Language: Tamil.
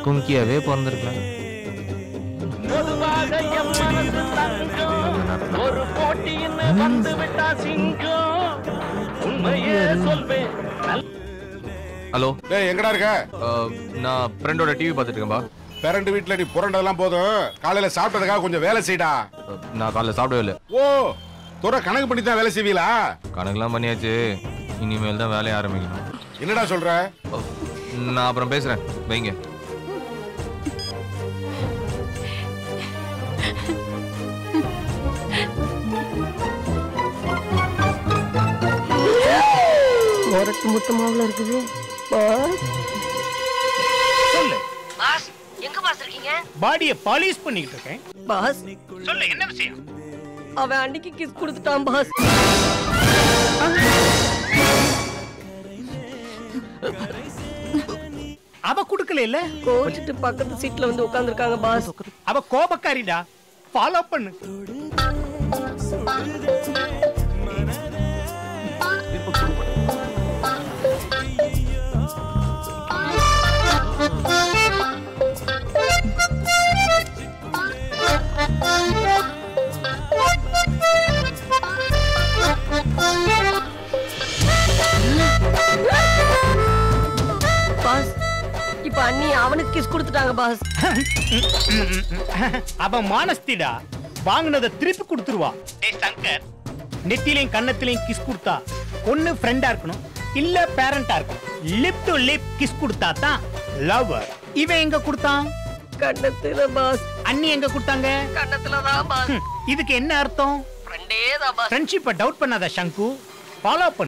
கும்கியாவே பிறந்திருக்கலாம். ஹலோ, எங்கடா இருக்க? நான் ஃப்ரெண்டோட டிவி பார்த்துட்டு இருக்கேன்பா. பேரண்ட் வீட்டுல நீ புரண்டதெல்லாம் போதும், காலையில சாப்பிட்டதுக்காக கொஞ்சம் வேலை செய்டா. நான் காலைல சாப்பிடவே இல்லை. ஓ, துறை கணக்கு பண்ணி தான் வேலை செய்வீங்களா? கணக்கெல்லாம் பண்ணியாச்சு, இனிமேல் தான் வேலையை ஆரம்பிக்கணும். என்னடா சொல்ற? நான் அப்புறம் பேசுறேன், வைங்க. ஒரட்டு முட்டமாவுல இருக்குது. சொல்லு பாஸ், எங்க பாஸ் இருக்கீங்க? பாடியை பாலிஷ் பண்ணிட்டு இருக்கேன். பாஸ் சொல்லு, என்ன விஷயம்? அவன் அன்னைக்கு கிஸ் கொடுத்துட்டான் பாஸ். அவ குடுக்கல இல்ல, கோச்சிட்டு பக்கத்து சீட்ல வந்து உட்கார்ந்திருக்காங்க பாஸ். அவ கோபக்காரிடா, ஃபாலோ பண்ணு. பாஸ், இப்ப அண்ணி அவனுக்கு கிஸ் கொடுத்துட்டாங்க பாஸ். அவன் மானஸ்திடா, வாங்குனத திருப்பி கொடுத்துருவா. டேய் சங்கர், நெத்திலையும் கண்ணத்திலையும் கிஸ் கொடுத்தா ஒன்னு ஃப்ரெண்டா இருக்கணும், இல்ல பேரண்டா இருக்கணும். லிப் டு லிப் கிஸ் கொடுத்தா தான் லவர். இவன் எங்க கொடுத்தான்? கண்ணத்துல பாஸ். அண்ணி எங்க கொடுத்தாங்க? கண்ணத்துல தான் பாஸ். இதுக்கு என்ன அர்த்தம்? ஃப்ரெண்டே தான் பாஸ். ஃப்ரெண்ட்ஷிப்பை டவுட் பண்ணாத சங்கு, ஃபாலோ பண்ணு.